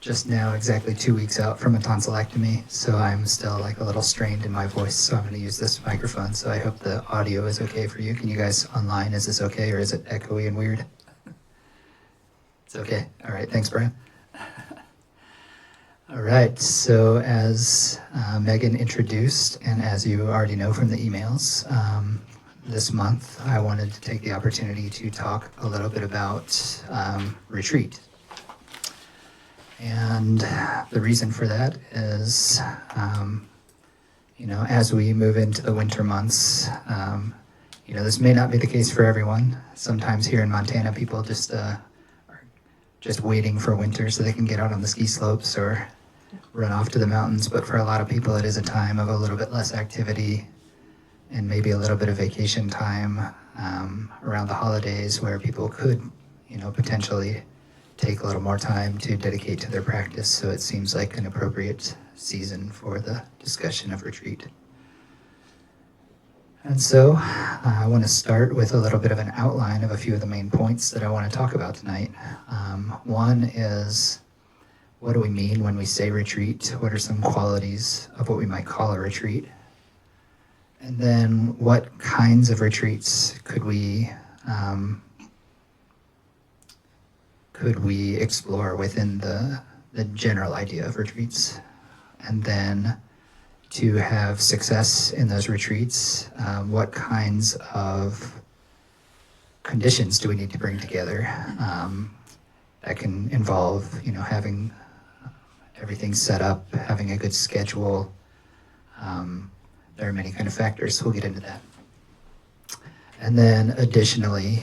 just now exactly 2 weeks out from a tonsillectomy, so I'm still like a little strained in my voice, so I'm going to use this microphone, so I hope the audio is okay for you. Can you guys online, is this okay, or is it echoey and weird? It's okay. All right, thanks, Brian. All right, so as Megan introduced, and as you already know from the emails, this month I wanted to take the opportunity to talk a little bit about retreat. And the reason for that is, as we move into the winter months, this may not be the case for everyone. Sometimes here in Montana, people just are just waiting for winter so they can get out on the ski slopes or run off to the mountains. But for a lot of people, it is a time of a little bit less activity and maybe a little bit of vacation time around the holidays where people could, potentially take a little more time to dedicate to their practice. So it seems like an appropriate season for the discussion of retreat. And so I want to start with a little bit of an outline of a few of the main points that I want to talk about tonight. One is, what do we mean when we say retreat? What are some qualities of what we might call a retreat? And then what kinds of retreats could we explore within the general idea of retreats? And then to have success in those retreats, what kinds of conditions do we need to bring together? That can involve, having everything set up, having a good schedule. There are many kind of factors. We'll get into that. And then additionally,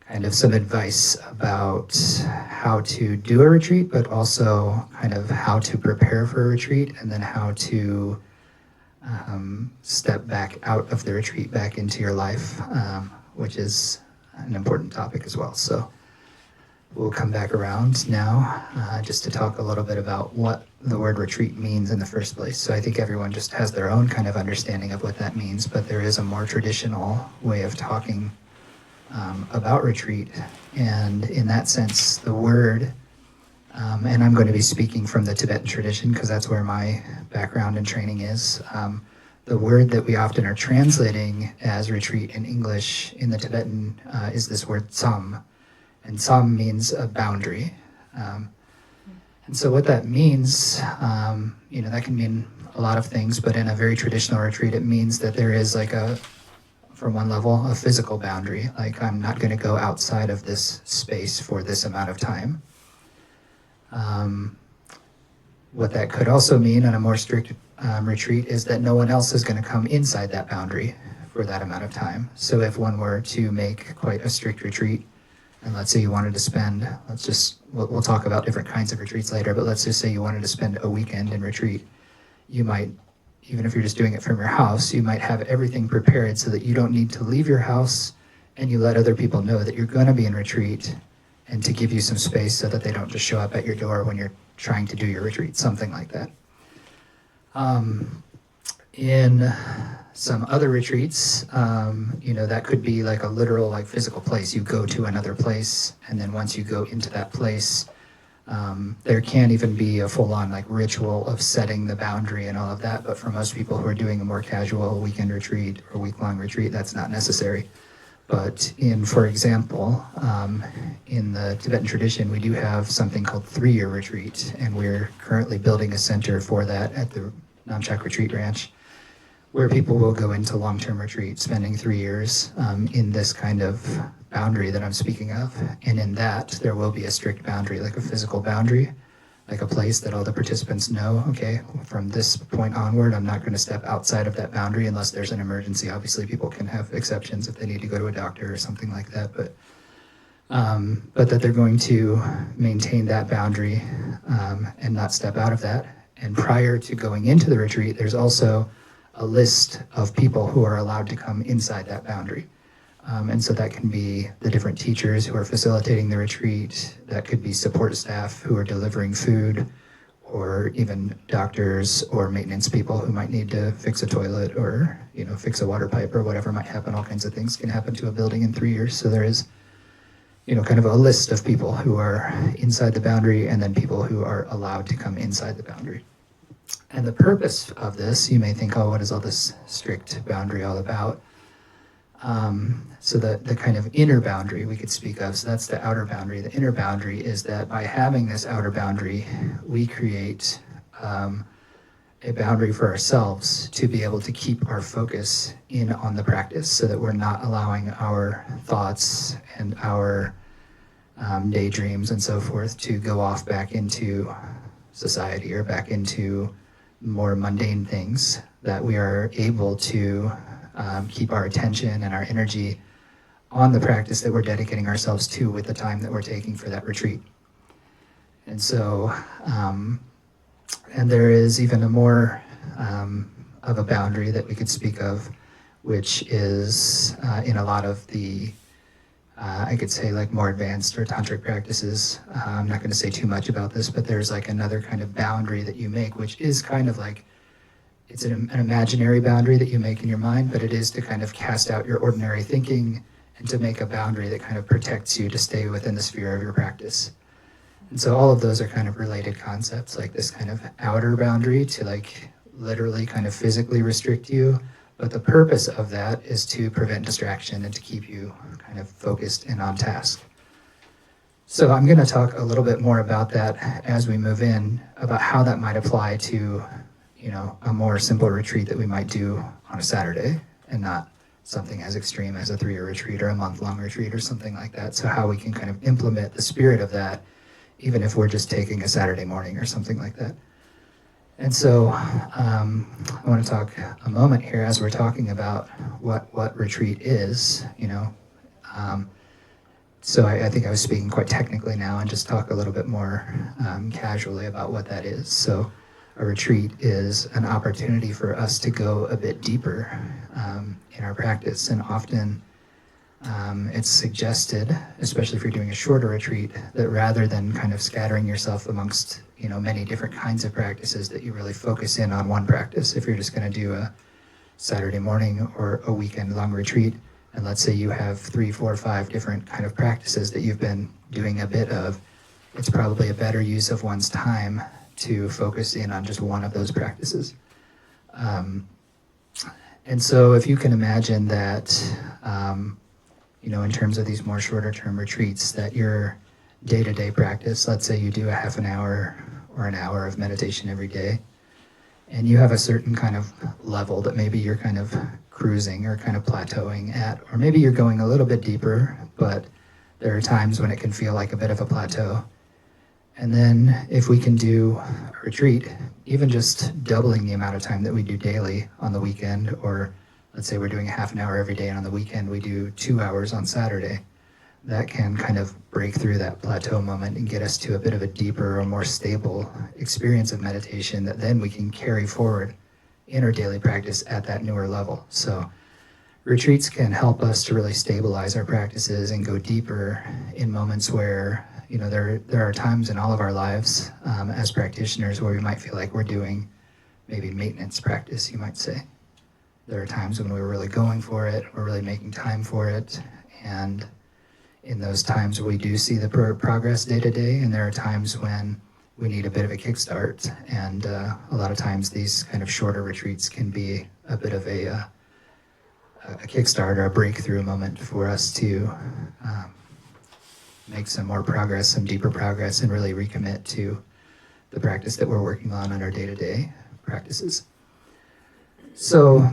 kind of some advice about how to do a retreat, but also kind of how to prepare for a retreat, and then how to step back out of the retreat back into your life, which is an important topic as well. So we'll come back around now just to talk a little bit about what the word retreat means in the first place. So I think everyone just has their own kind of understanding of what that means, but there is a more traditional way of talking about retreat. And in that sense, the word, and I'm going to be speaking from the Tibetan tradition because that's where my background and training is. The word that we often are translating as retreat in English in the Tibetan is this word tsam. And tsam means a boundary. And so what that means, that can mean a lot of things, but in a very traditional retreat, it means that there is from one level, a physical boundary. Like, I'm not going to go outside of this space for this amount of time. What that could also mean in a more strict retreat is that no one else is going to come inside that boundary for that amount of time. So if one were to make quite a strict retreat, and let's say you wanted to spend, we'll talk about different kinds of retreats later, but let's just say you wanted to spend a weekend in retreat, you might, even if you're just doing it from your house, you might have everything prepared so that you don't need to leave your house, and you let other people know that you're going to be in retreat, and to give you some space so that they don't just show up at your door when you're trying to do your retreat, something like that. In some other retreats, that could be like a literal, physical place. You go to another place, and then once you go into that place, there can even be a full-on ritual of setting the boundary and all of that, but for most people who are doing a more casual weekend retreat or week-long retreat, that's not necessary. But for example, in the Tibetan tradition, we do have something called 3-year retreat, and we're currently building a center for that at the Namchak Retreat Ranch, where people will go into long-term retreat, spending 3 years in this kind of boundary that I'm speaking of. And in that, there will be a strict boundary, like a physical boundary, like a place that all the participants know, okay, from this point onward, I'm not going to step outside of that boundary unless there's an emergency. Obviously, people can have exceptions if they need to go to a doctor or something like that, but that they're going to maintain that boundary and not step out of that. And prior to going into the retreat, there's also a list of people who are allowed to come inside that boundary. And so that can be the different teachers who are facilitating the retreat. That could be support staff who are delivering food, or even doctors or maintenance people who might need to fix a toilet or, fix a water pipe or whatever might happen. All kinds of things can happen to a building in 3 years. So there is kind of a list of people who are inside the boundary and then people who are allowed to come inside the boundary. And the purpose of this, you may think, oh, what is all this strict boundary all about? So the kind of inner boundary we could speak of, so that's the outer boundary. The inner boundary is that by having this outer boundary, we create a boundary for ourselves to be able to keep our focus in on the practice so that we're not allowing our thoughts and our daydreams and so forth to go off back into society or back into more mundane things, that we are able to keep our attention and our energy on the practice that we're dedicating ourselves to with the time that we're taking for that retreat. And so, and there is even a more of a boundary that we could speak of, which is in a lot of the, I could say like more advanced or tantric practices. I'm not going to say too much about this, but there's like another kind of boundary that you make, which is kind of like, it's an imaginary boundary that you make in your mind, but it is to kind of cast out your ordinary thinking and to make a boundary that kind of protects you to stay within the sphere of your practice. And so all of those are kind of related concepts, like this kind of outer boundary to like literally kind of physically restrict you. But the purpose of that is to prevent distraction and to keep you kind of focused and on task. So I'm going to talk a little bit more about that as we move in, about how that might apply to, a more simple retreat that we might do on a Saturday and not something as extreme as a 3-year retreat or a month-long retreat or something like that. So how we can kind of implement the spirit of that, even if we're just taking a Saturday morning or something like that. And so I want to talk a moment here as we're talking about what retreat is, So I think I was speaking quite technically now, and just talk a little bit more casually about what that is. So a retreat is an opportunity for us to go a bit deeper in our practice, and often it's suggested, especially if you're doing a shorter retreat, that rather than kind of scattering yourself amongst many different kinds of practices, that you really focus in on one practice. If you're just going to do a Saturday morning or a weekend long retreat, and let's say you have 3, 4, 5 different kind of practices that you've been doing a bit of, it's probably a better use of one's time to focus in on just one of those practices. And so if you can imagine that, in terms of these more shorter term retreats, that your day-to-day practice, let's say you do a half an hour or an hour of meditation every day, and you have a certain kind of level that maybe you're kind of cruising or kind of plateauing at, or maybe you're going a little bit deeper, but there are times when it can feel like a bit of a plateau. And then if we can do a retreat, even just doubling the amount of time that we do daily on the weekend, or let's say we're doing a half an hour every day, and on the weekend we do 2 hours on Saturday, that can kind of break through that plateau moment and get us to a bit of a deeper or more stable experience of meditation that then we can carry forward in our daily practice at that newer level. So retreats can help us to really stabilize our practices and go deeper in moments where, there are times in all of our lives as practitioners where we might feel like we're doing maybe maintenance practice, you might say. There are times when we're really going for it, we're really making time for it, and in those times we do see the progress day to day, and there are times when we need a bit of a kickstart, and a lot of times these kind of shorter retreats can be a bit of a kickstart or a breakthrough moment for us to make some more progress, some deeper progress, and really recommit to the practice that we're working on our day-to-day practices. So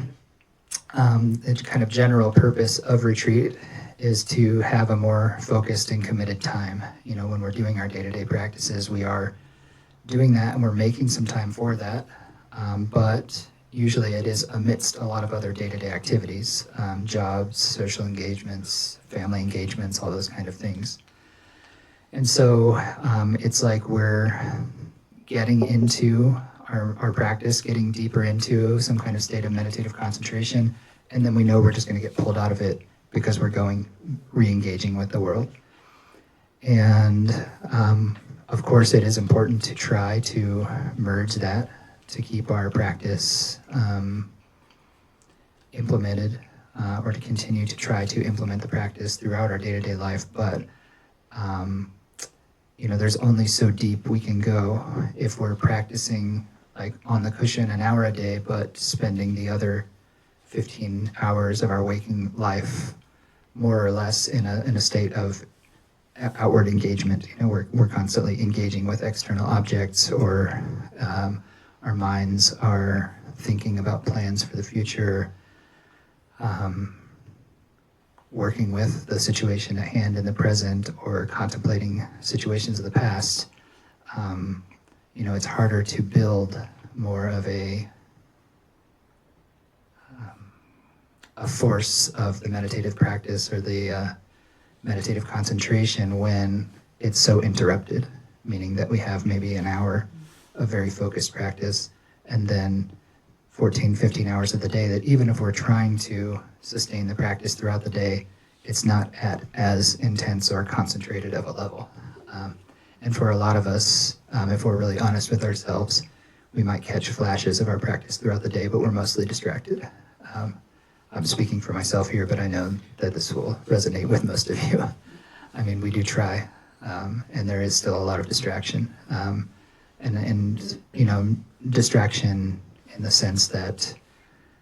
the kind of general purpose of retreat is to have a more focused and committed time. When we're doing our day-to-day practices, we are doing that and we're making some time for that, but usually it is amidst a lot of other day-to-day activities, jobs, social engagements, family engagements, all those kind of things. And so it's like we're getting into our practice, getting deeper into some kind of state of meditative concentration, and then we know we're just going to get pulled out of it because we're re-engaging with the world. And of course it is important to try to merge that, to keep our practice implemented, or to continue to try to implement the practice throughout our day-to-day life, but There's only so deep we can go if we're practicing like on the cushion an hour a day, but spending the other 15 hours of our waking life more or less in a state of outward engagement. We're constantly engaging with external objects, or our minds are thinking about plans for the future, working with the situation at hand in the present, or contemplating situations of the past. It's harder to build more of a force of the meditative practice or the meditative concentration when it's so interrupted, meaning that we have maybe an hour of very focused practice and then 14, 15 hours of the day that even if we're trying to sustain the practice throughout the day, it's not at as intense or concentrated of a level. And for a lot of us, if we're really honest with ourselves, we might catch flashes of our practice throughout the day, but we're mostly distracted. I'm speaking for myself here, but I know that this will resonate with most of you. I mean, we do try, and there is still a lot of distraction. And distraction in the sense that,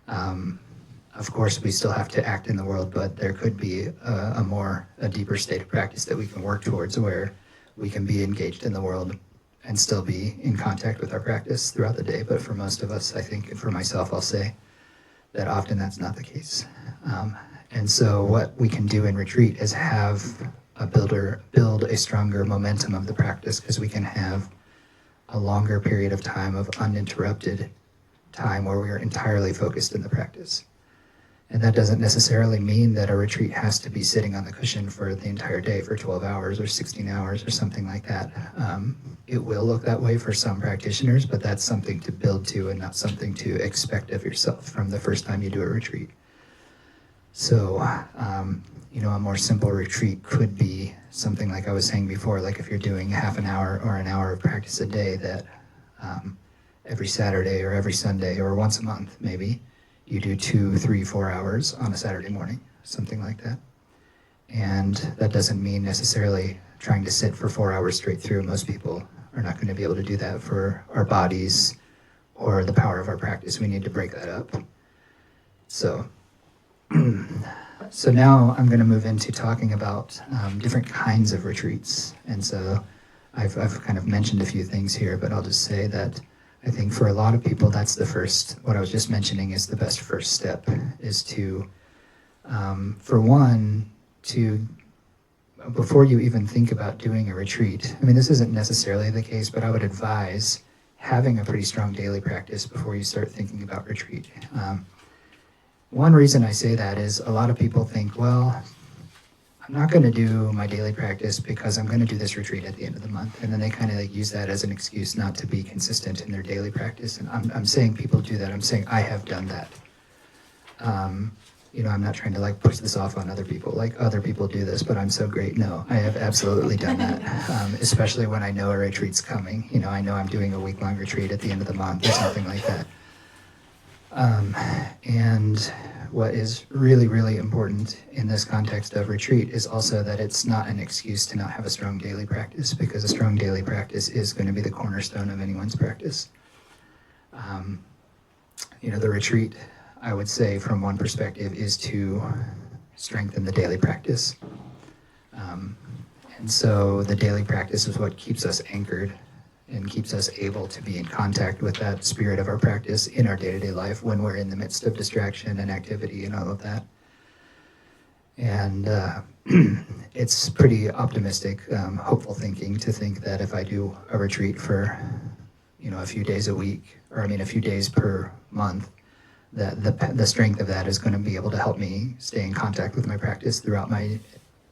of course, we still have to act in the world, but there could be a deeper state of practice that we can work towards where we can be engaged in the world and still be in contact with our practice throughout the day. But for most of us, I think, and for myself, I'll say that often that's not the case. And so what we can do in retreat is build a stronger momentum of the practice, because we can have a longer period of time of uninterrupted time where we are entirely focused in the practice. And that doesn't necessarily mean that a retreat has to be sitting on the cushion for the entire day for 12 hours or 16 hours or something like that. It will look that way for some practitioners, but that's something to build to and not something to expect of yourself from the first time you do a retreat. So, a more simple retreat could be something like I was saying before, like if you're doing half an hour or an hour of practice a day, that every Saturday or every Sunday or once a month maybe, you do 2, 3, 4 hours on a Saturday morning, something like that. And that doesn't mean necessarily trying to sit for 4 hours straight through. Most people are not going to be able to do that for our bodies or the power of our practice. We need to break that up. So now I'm going to move into talking about different kinds of retreats. And so I've kind of mentioned a few things here, but I'll just say that I think for a lot of people, that's what I was just mentioning is the best first step, is to, for one, before you even think about doing a retreat, I mean, this isn't necessarily the case, but I would advise having a pretty strong daily practice before you start thinking about retreat. One reason I say that is a lot of people think, well, I'm not going to do my daily practice because I'm going to do this retreat at the end of the month. And then they kind of use that as an excuse not to be consistent in their daily practice. And I'm saying people do that. I'm saying I have done that. I'm not trying to push this off on other people. Other people do this, but I'm so great. No, I have absolutely done that. Especially when I know a retreat's coming. I know I'm doing a week-long retreat at the end of the month or something like that. And what is really, really important in this context of retreat is also that it's not an excuse to not have a strong daily practice, because a strong daily practice is going to be the cornerstone of anyone's practice. The retreat, I would say, from one perspective, is to strengthen the daily practice. And so the daily practice is what keeps us anchored and keeps us able to be in contact with that spirit of our practice in our day-to-day life when we're in the midst of distraction and activity and all of that. And it's pretty optimistic, hopeful thinking to think that if I do a retreat for, a few days a week, or a few days per month, that the strength of that is going to be able to help me stay in contact with my practice throughout my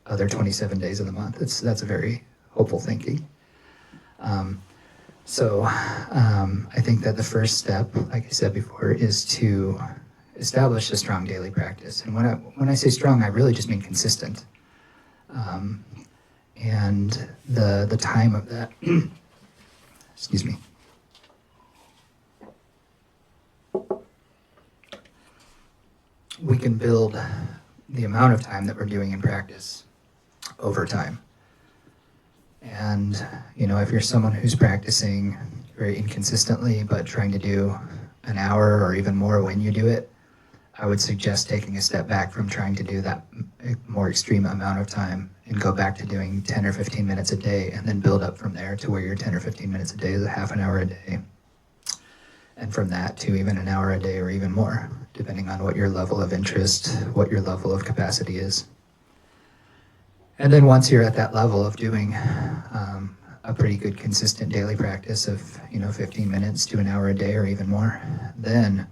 other 27 days of the month. That's a very hopeful thinking. So I think that the first step, like I said before, is to establish a strong daily practice. And when I say strong, I really just mean consistent. And the time of that, excuse me. We can build the amount of time that we're doing in practice over time. And, if you're someone who's practicing very inconsistently, but trying to do an hour or even more when you do it, I would suggest taking a step back from trying to do that more extreme amount of time and go back to doing 10 or 15 minutes a day, and then build up from there to where your 10 or 15 minutes a day is a half an hour a day. And from that to even an hour a day or even more, depending on what your level of interest, what your level of capacity is. And then once you're at that level of doing a pretty good consistent daily practice of 15 minutes to an hour a day or even more, then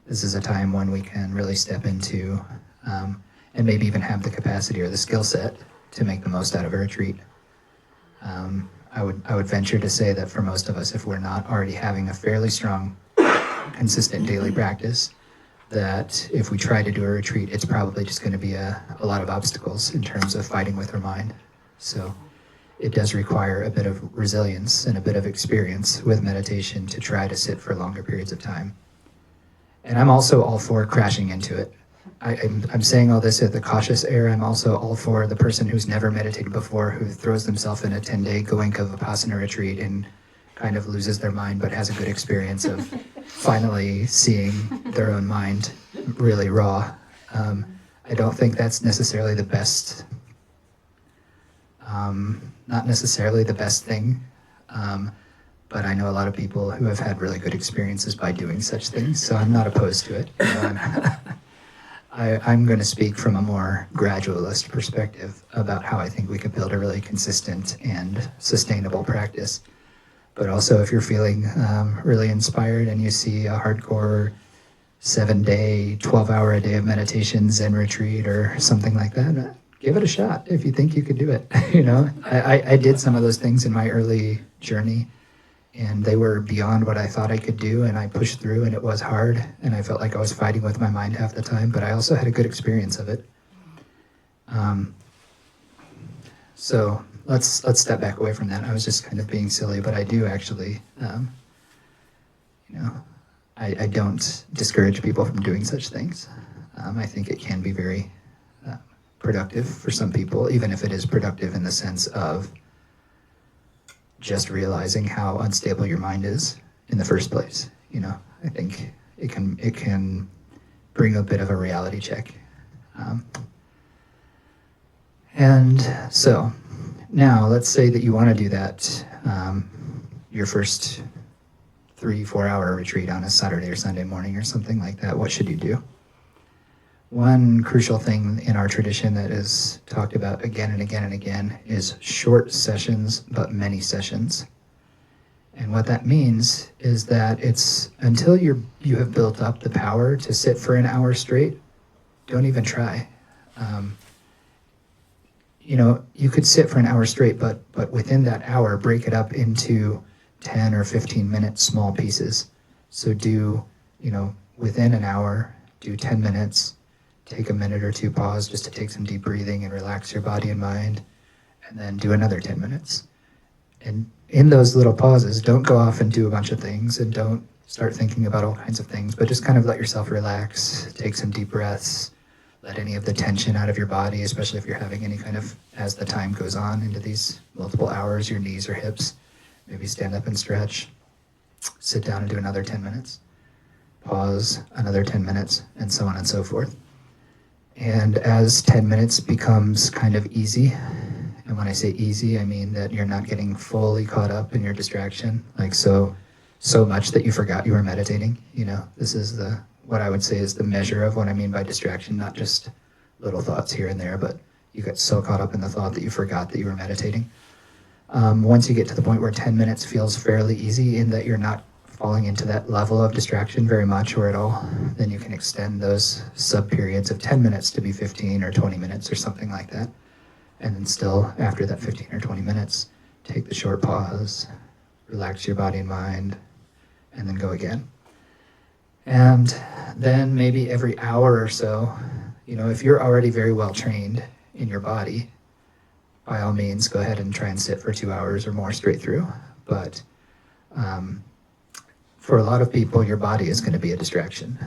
this is a time when we can really step into and maybe even have the capacity or the skill set to make the most out of a retreat. I would venture to say that for most of us, if we're not already having a fairly strong, consistent daily practice, that if we try to do a retreat, it's probably just going to be a lot of obstacles in terms of fighting with our mind. So it does require a bit of resilience and a bit of experience with meditation to try to sit for longer periods of time. And I'm also all for crashing into it. I'm saying all this at the cautious air. I'm also all for the person who's never meditated before, who throws themselves in a 10-day Goenka Vipassana retreat and kind of loses their mind, but has a good experience of finally seeing their own mind really raw. I don't think that's necessarily the best, not necessarily the best thing, but I know a lot of people who have had really good experiences by doing such things, so I'm not opposed to it. I'm going to speak from a more gradualist perspective about how I think we could build a really consistent and sustainable practice. But also, if you're feeling really inspired and you see a hardcore 7-day, 12-hour a day of meditation Zen retreat or something like that, give it a shot if you think you could do it. I did some of those things in my early journey, and they were beyond what I thought I could do, and I pushed through, and it was hard, and I felt like I was fighting with my mind half the time, but I also had a good experience of it. So let's step back away from that. I was just kind of being silly, but I do actually, I don't discourage people from doing such things. I think it can be very productive for some people, even if it is productive in the sense of just realizing how unstable your mind is in the first place. I think it can bring a bit of a reality check. And so now let's say that you want to do that, your first 3-4 hour retreat on a Saturday or Sunday morning or something like that. What should you do? One crucial thing in our tradition that is talked about again and again and again is short sessions, but many sessions. And what that means is that it's until you have built up the power to sit for an hour straight, don't even try. You could sit for an hour straight, but within that hour, break it up into 10 or 15 minute small pieces. So do, within an hour, do 10 minutes, take a minute or two, pause just to take some deep breathing and relax your body and mind, and then do another 10 minutes. And in those little pauses, don't go off and do a bunch of things, and don't start thinking about all kinds of things, but just kind of let yourself relax, take some deep breaths, let any of the tension out of your body, especially if you're having any kind of, as the time goes on into these multiple hours, your knees or hips, maybe stand up and stretch, sit down and do another 10 minutes, pause, another 10 minutes, and so on and so forth. And as 10 minutes becomes kind of easy, and when I say easy, I mean that you're not getting fully caught up in your distraction, like so much that you forgot you were meditating. This is what I would say is the measure of what I mean by distraction, not just little thoughts here and there, but you get so caught up in the thought that you forgot that you were meditating. Once you get to the point where 10 minutes feels fairly easy in that you're not falling into that level of distraction very much or at all, then you can extend those sub-periods of 10 minutes to be 15 or 20 minutes or something like that. And then still, after that 15 or 20 minutes, take the short pause, relax your body and mind, and then go again. And then maybe every hour or so, if you're already very well trained in your body, by all means, go ahead and try and sit for 2 hours or more straight through. But for a lot of people, your body is going to be a distraction.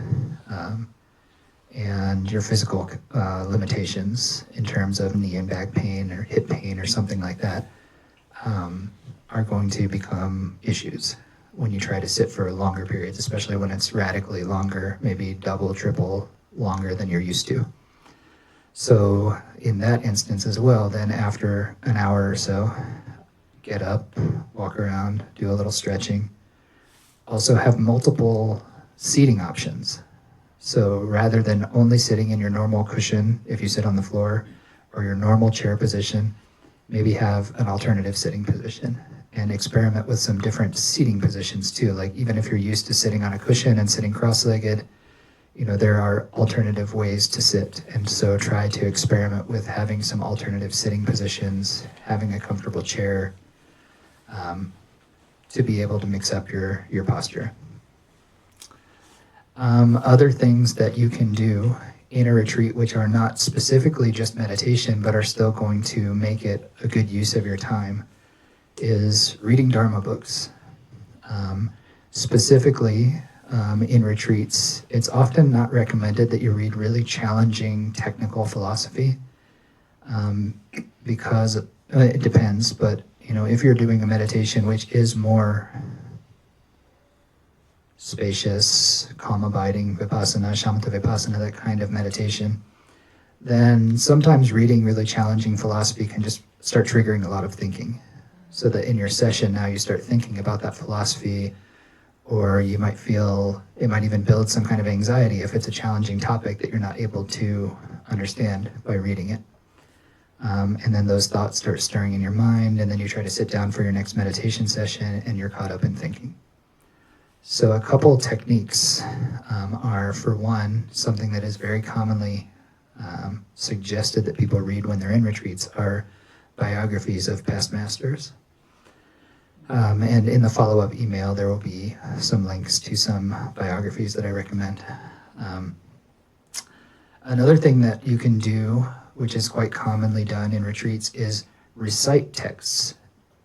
And your physical limitations in terms of knee and back pain or hip pain or something like that are going to become issues when you try to sit for longer periods, especially when it's radically longer, maybe double, triple longer than you're used to. So in that instance as well, then after an hour or so, get up, walk around, do a little stretching. Also have multiple seating options. So rather than only sitting in your normal cushion, if you sit on the floor, or your normal chair position, maybe have an alternative sitting position and experiment with some different seating positions too. Like even if you're used to sitting on a cushion and sitting cross-legged, there are alternative ways to sit. And so try to experiment with having some alternative sitting positions, having a comfortable chair, to be able to mix up your posture. Other things that you can do in a retreat, which are not specifically just meditation, but are still going to make it a good use of your time, is reading Dharma books. Specifically, in retreats, it's often not recommended that you read really challenging technical philosophy, because it depends, but if you're doing a meditation which is more spacious, calm abiding, vipassana, shamatha vipassana, that kind of meditation, then sometimes reading really challenging philosophy can just start triggering a lot of thinking. So that in your session now you start thinking about that philosophy, or you might feel it might even build some kind of anxiety if it's a challenging topic that you're not able to understand by reading it. And then those thoughts start stirring in your mind, and then you try to sit down for your next meditation session and you're caught up in thinking. So a couple techniques are, for one, something that is very commonly suggested that people read when they're in retreats are biographies of past masters. And in the follow-up email, there will be some links to some biographies that I recommend. Another thing that you can do, which is quite commonly done in retreats, is recite texts.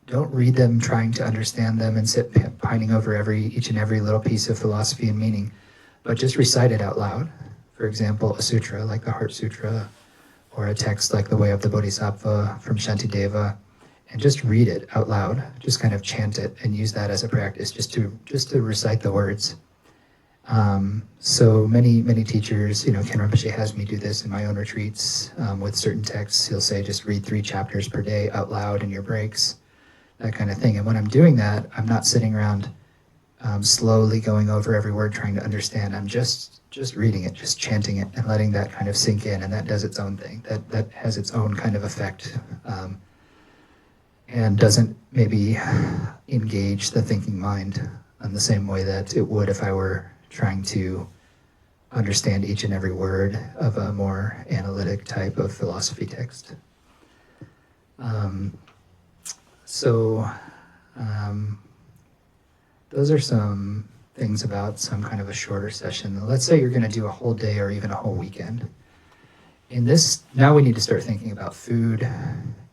Don't read them trying to understand them and sit pining over each and every little piece of philosophy and meaning, but just recite it out loud. For example, a sutra like the Heart Sutra, or a text like the Way of the Bodhisattva from Shantideva, and just read it out loud. Just kind of chant it and use that as a practice, just to recite the words. So many teachers, Ken Rinpoche has me do this in my own retreats with certain texts. He'll say just read 3 chapters per day out loud in your breaks, that kind of thing. And when I'm doing that, I'm not sitting around slowly going over every word trying to understand. I'm just reading it, just chanting it and letting that kind of sink in, and that does its own thing. That has its own kind of effect, and doesn't maybe engage the thinking mind in the same way that it would if I were trying to understand each and every word of a more analytic type of philosophy text. Those are some things about some kind of a shorter session. Let's say you're going to do a whole day or even a whole weekend. In this, now we need to start thinking about food.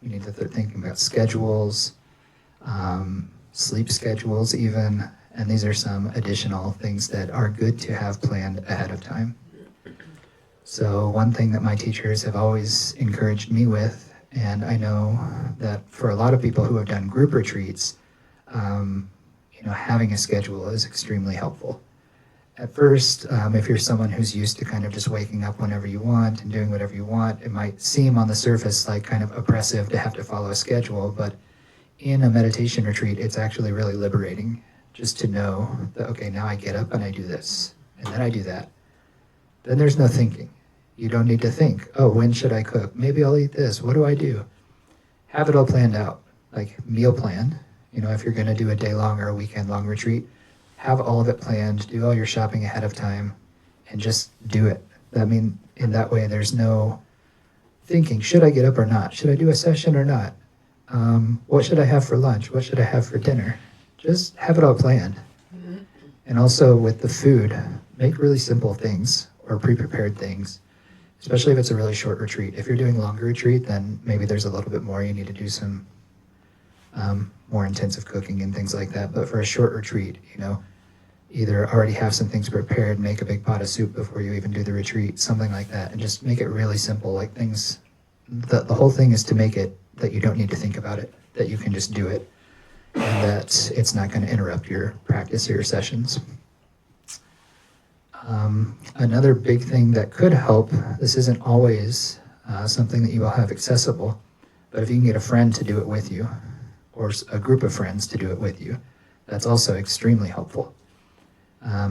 We need to start thinking about schedules, sleep schedules even, and these are some additional things that are good to have planned ahead of time. So one thing that my teachers have always encouraged me with, and I know that for a lot of people who have done group retreats, having a schedule is extremely helpful. At first, if you're someone who's used to kind of just waking up whenever you want and doing whatever you want, it might seem on the surface like kind of oppressive to have to follow a schedule, but in a meditation retreat, it's actually really liberating just to know that, okay, now I get up and I do this, and then I do that. Then there's no thinking. You don't need to think, oh, when should I cook? Maybe I'll eat this. What do I do? Have it all planned out, like meal plan. If you're going to do a day-long or a weekend-long retreat, have all of it planned, do all your shopping ahead of time, and just do it. In that way, there's no thinking, should I get up or not? Should I do a session or not? What should I have for lunch? What should I have for dinner? Just have it all planned. And also with the food, make really simple things or pre-prepared things, especially if it's a really short retreat. If you're doing a longer retreat, then maybe there's a little bit more. You need to do some more intensive cooking and things like that. But for a short retreat, either already have some things prepared, make a big pot of soup before you even do the retreat, something like that, and just make it really simple. Like things, the whole thing is to make it that you don't need to think about it. that you can just do it, and that it's not going to interrupt your practice or your sessions. Another big thing that could help, this isn't always something that you will have accessible, but if you can get a friend to do it with you, or a group of friends to do it with you, that's also extremely helpful.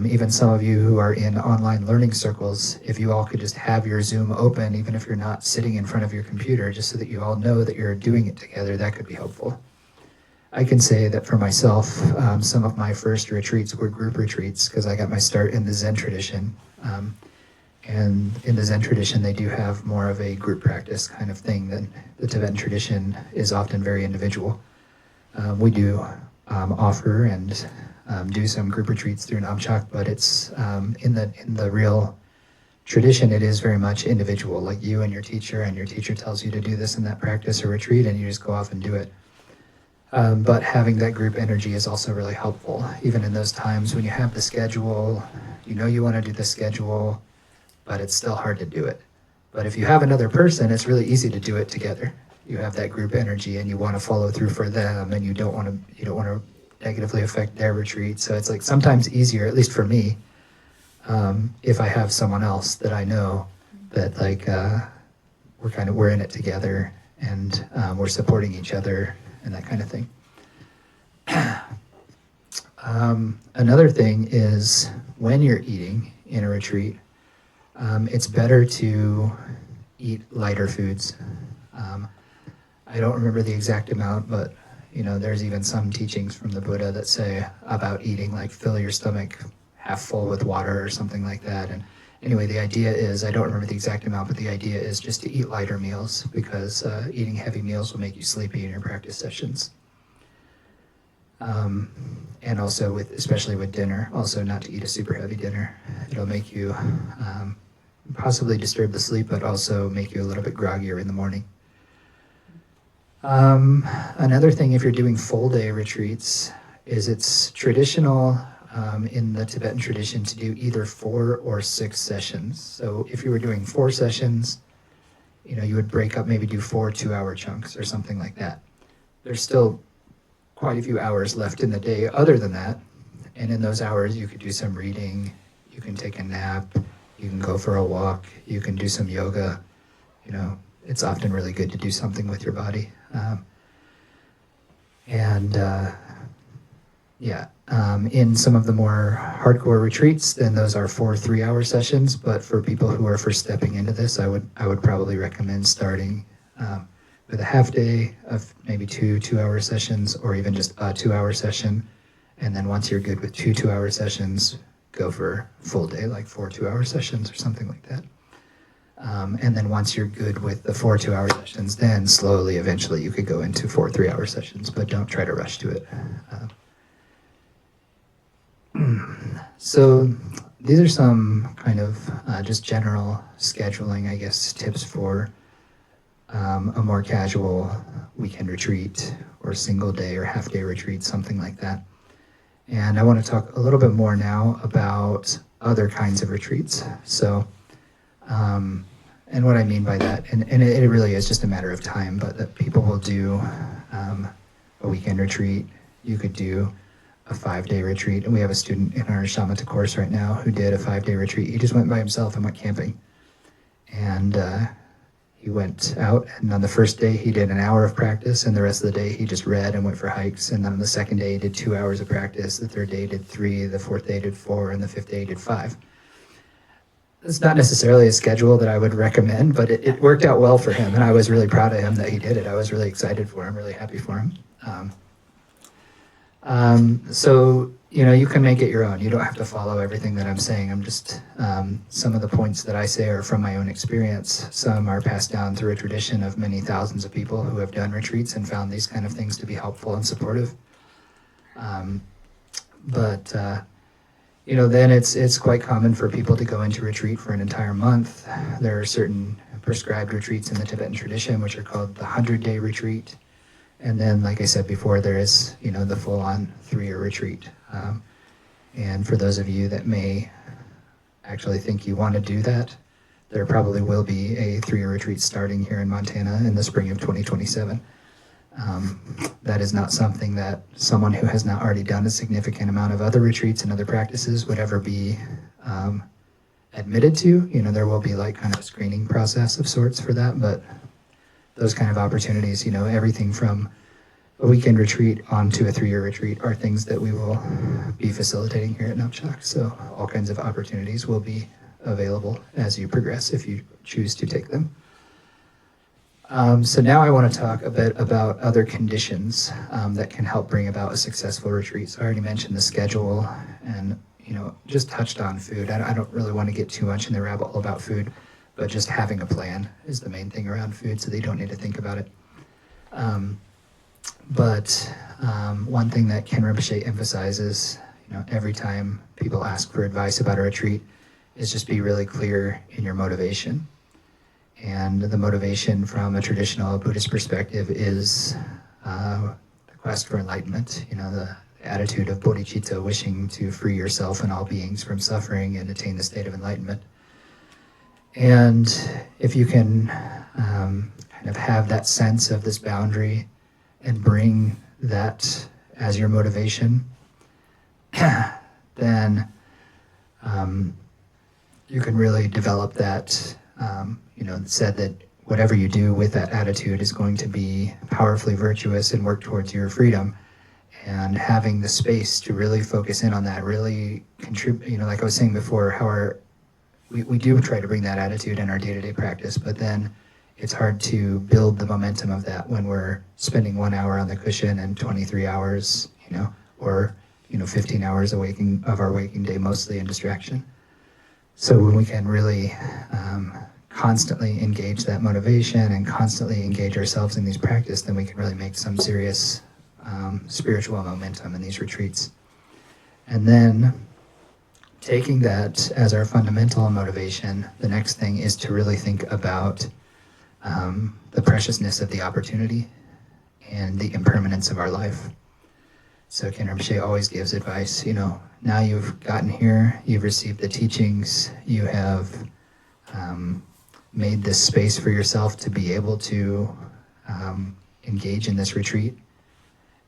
Even some of you who are in online learning circles, if you all could just have your Zoom open, even if you're not sitting in front of your computer, just so that you all know that you're doing it together, that could be helpful. I can say that for myself, some of my first retreats were group retreats because I got my start in the Zen tradition. And in the Zen tradition, they do have more of a group practice kind of thing than the Tibetan tradition is often very individual. We do offer and do some group retreats through Namchak, but it's in the real tradition, it is very much individual, like you and your teacher tells you to do this in that practice or retreat, and you just go off and do it. But having that group energy is also really helpful, even in those times when you have the schedule, you know you want to do the schedule, but it's still hard to do it. But if you have another person, it's really easy to do it together. You have that group energy and you want to follow through for them, and you don't want to negatively affect their retreat. So it's like sometimes easier, at least for me, if I have someone else that I know that like we're in it together, and we're supporting each other and that kind of thing. Another thing is when you're eating in a retreat, it's better to eat lighter foods. I don't remember the exact amount, but there's even some teachings from the Buddha that say about eating, like fill your stomach half full with water or something like that. And anyway, the idea is, I don't remember the exact amount, but the idea is just to eat lighter meals, because eating heavy meals will make you sleepy in your practice sessions. And also especially with dinner, also not to eat a super heavy dinner. It'll make you possibly disturb the sleep, but also make you a little bit groggier in the morning. Another thing, if you're doing full day retreats, is it's traditional in the Tibetan tradition to do either 4 or 6 sessions. So if you were doing 4 sessions, you would break up, maybe do 4 2-hour chunks or something like that. There's still quite a few hours left in the day other than that. And in those hours, you could do some reading, you can take a nap, you can go for a walk, you can do some yoga. It's often really good to do something with your body. In some of the more hardcore retreats, then those are 4 3-hour sessions. But for people who are first stepping into this, I would probably recommend starting with a half day of maybe 2 2-hour sessions, or even just a 2-hour session. And then once you're good with 2 2-hour sessions, go for full day, like 4 2-hour sessions or something like that. And then once you're good with the 4 2-hour sessions, then slowly, eventually, you could go into 4 3-hour sessions, but don't try to rush to it. So these are some kind of just general scheduling, I guess, tips for a more casual weekend retreat or single day or half day retreat, something like that. And I want to talk a little bit more now about other kinds of retreats. So, and what I mean by that, and it really is just a matter of time, but that people will do a weekend retreat. You could do a 5-day retreat, and we have a student in our shamatha course right now who did a 5-day retreat. He just went by himself and went camping. And he went out, and on the first day he did an hour of practice, and the rest of the day he just read and went for hikes. And then on the second day he did 2 hours of practice, the third day he did 3, the fourth day he did 4, and the fifth day he did 5. It's not necessarily a schedule that I would recommend, but it worked out well for him, and I was really proud of him that he did it. I was really excited for him, really happy for him. So, you can make it your own. You don't have to follow everything that I'm saying. I'm just, some of the points that I say are from my own experience. Some are passed down through a tradition of many thousands of people who have done retreats and found these kind of things to be helpful and supportive. Then it's quite common for people to go into retreat for an entire month. There are certain prescribed retreats in the Tibetan tradition, which are called the 100-day retreat. And then, like I said before, there is, the full-on 3-year retreat. And for those of you that may actually think you want to do that, there probably will be a 3-year retreat starting here in Montana in the spring of 2027. That is not something that someone who has not already done a significant amount of other retreats and other practices would ever be admitted to. There will be like kind of a screening process of sorts for that, but those kind of opportunities, everything from a weekend retreat on to a 3-year retreat are things that we will be facilitating here at Nupchak. So all kinds of opportunities will be available as you progress if you choose to take them. So now I want to talk a bit about other conditions that can help bring about a successful retreat. So I already mentioned the schedule and, just touched on food. I don't really want to get too much in the rabbit hole about food, but just having a plan is the main thing around food, so they don't need to think about it. But one thing that Ken Rinpoche emphasizes, every time people ask for advice about a retreat, is just be really clear in your motivation. And the motivation from a traditional Buddhist perspective is the quest for enlightenment, the attitude of bodhicitta, wishing to free yourself and all beings from suffering and attain the state of enlightenment. And if you can kind of have that sense of this boundary and bring that as your motivation, then you can really develop that, said that whatever you do with that attitude is going to be powerfully virtuous and work towards your freedom. And having the space to really focus in on that, really contribute, like I was saying before, how we do try to bring that attitude in our day-to-day practice, but then it's hard to build the momentum of that when we're spending 1 hour on the cushion and 23 hours, or 15 hours of our waking day, mostly in distraction. So when we can really constantly engage that motivation and constantly engage ourselves in these practices, then we can really make some serious spiritual momentum in these retreats. And then taking that as our fundamental motivation, the next thing is to really think about the preciousness of the opportunity and the impermanence of our life. So Ken Rinpoche always gives advice, now you've gotten here, you've received the teachings, you have made this space for yourself to be able to engage in this retreat.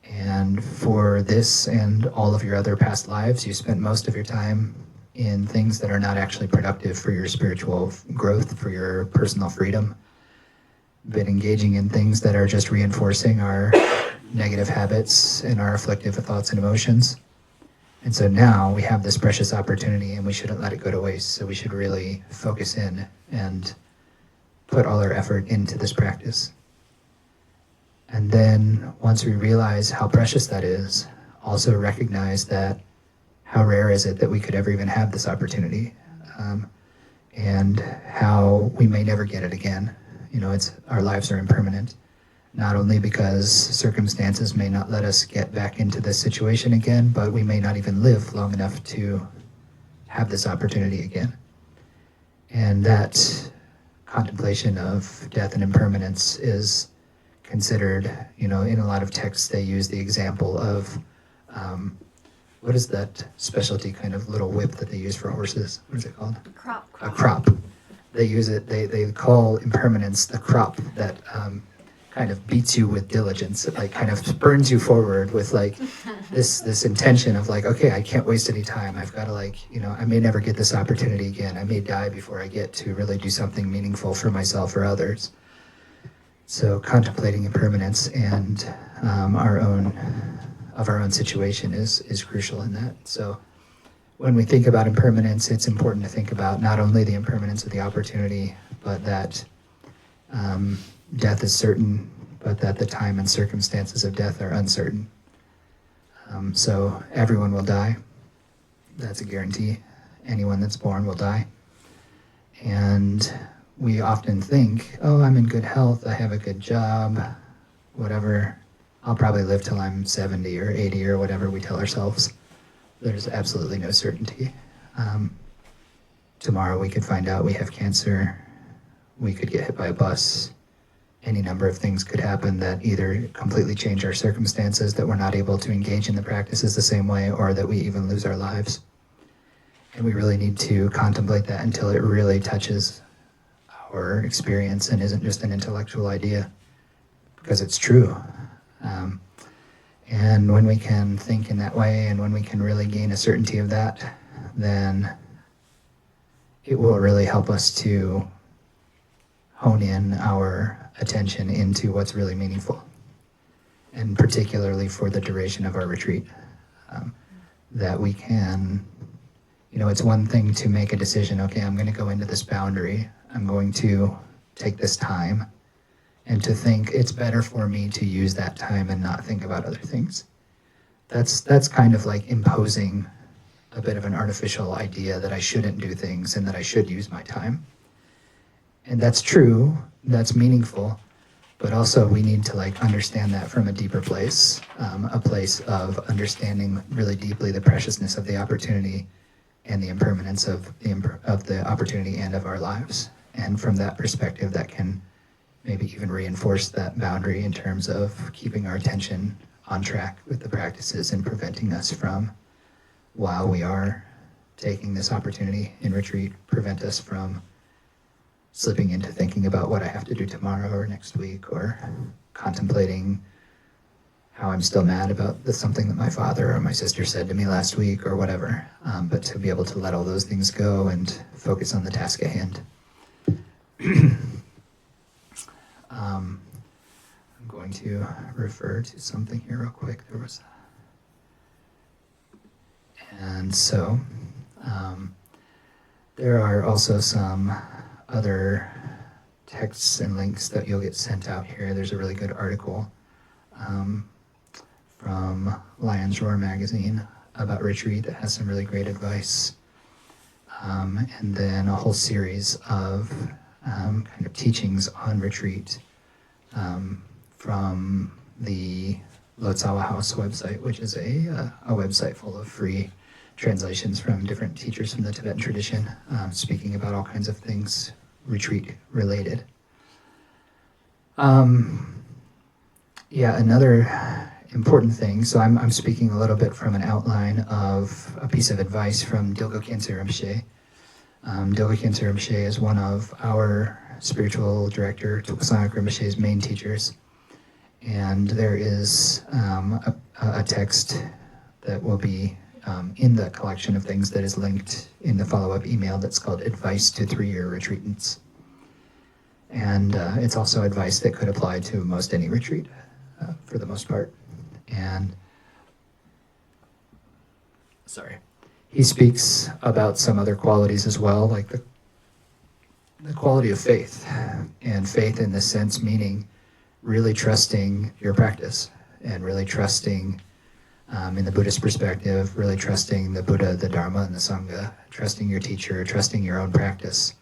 And for this and all of your other past lives, you spent most of your time in things that are not actually productive for your spiritual growth, for your personal freedom. Been engaging in things that are just reinforcing our negative habits and our afflictive thoughts and emotions. And so now we have this precious opportunity and we shouldn't let it go to waste. So we should really focus in and put all our effort into this practice. And then once we realize how precious that is, also recognize that how rare is it that we could ever even have this opportunity, and how we may never get it again. Our lives are impermanent, not only because circumstances may not let us get back into this situation again, but we may not even live long enough to have this opportunity again. And that contemplation of death and impermanence is considered, in a lot of texts they use the example of, what is that specialty kind of little whip that they use for horses? What is it called? A crop. They use it, they call impermanence the crop that kind of beats you with diligence. It like kind of spurns you forward with like this intention of like, okay, I can't waste any time. I've got to I may never get this opportunity again. I may die before I get to really do something meaningful for myself or others. So contemplating impermanence and our own situation is crucial in that. So when we think about impermanence, it's important to think about not only the impermanence of the opportunity, but that death is certain, but that the time and circumstances of death are uncertain. So everyone will die. That's a guarantee. Anyone that's born will die. And we often think, oh, I'm in good health, I have a good job, whatever. I'll probably live till I'm 70 or 80 or whatever we tell ourselves. There's absolutely no certainty. Tomorrow we could find out we have cancer, we could get hit by a bus, any number of things could happen that either completely change our circumstances, that we're not able to engage in the practices the same way, or that we even lose our lives. And we really need to contemplate that until it really touches our experience and isn't just an intellectual idea, because it's true. And when we can think in that way, and when we can really gain a certainty of that, then it will really help us to hone in our attention into what's really meaningful, and particularly for the duration of our retreat. That we can, it's one thing to make a decision, okay, I'm going to go into this boundary, I'm going to take this time, and to think it's better for me to use that time and not think about other things. That's kind of like imposing a bit of an artificial idea that I shouldn't do things and that I should use my time. And that's true, that's meaningful, but also we need to understand that from a deeper place, a place of understanding really deeply the preciousness of the opportunity and the impermanence of the opportunity and of our lives. And from that perspective, that can maybe even reinforce that boundary in terms of keeping our attention on track with the practices and preventing us from, while we are taking this opportunity in retreat, prevent us from slipping into thinking about what I have to do tomorrow or next week, or contemplating how I'm still mad about something that my father or my sister said to me last week or whatever, but to be able to let all those things go and focus on the task at hand. I'm going to refer to something here real quick. And so there are also some other texts and links that you'll get sent out here. There's a really good article from Lion's Roar magazine about retreat that has some really great advice. And then a whole series of kind of teachings on retreat from the Lotsawa House website, which is a website full of free translations from different teachers from the Tibetan tradition, speaking about all kinds of things retreat related. Another important thing, so I'm speaking a little bit from an outline of a piece of advice from Dilgo Khyentse Rinpoche. Dilgo Khyentse Rinpoche is one of our spiritual director, Tulkusangak Rinpoche's main teachers. And there is a text that will be in the collection of things that is linked in the follow-up email that's called Advice to 3-Year Retreatants. And it's also advice that could apply to most any retreat, for the most part. And, he speaks about some other qualities as well, like the quality of faith. And faith in this sense meaning really trusting your practice, and really trusting, in the Buddhist perspective, really trusting the Buddha, the Dharma, and the Sangha, trusting your teacher, trusting your own practice.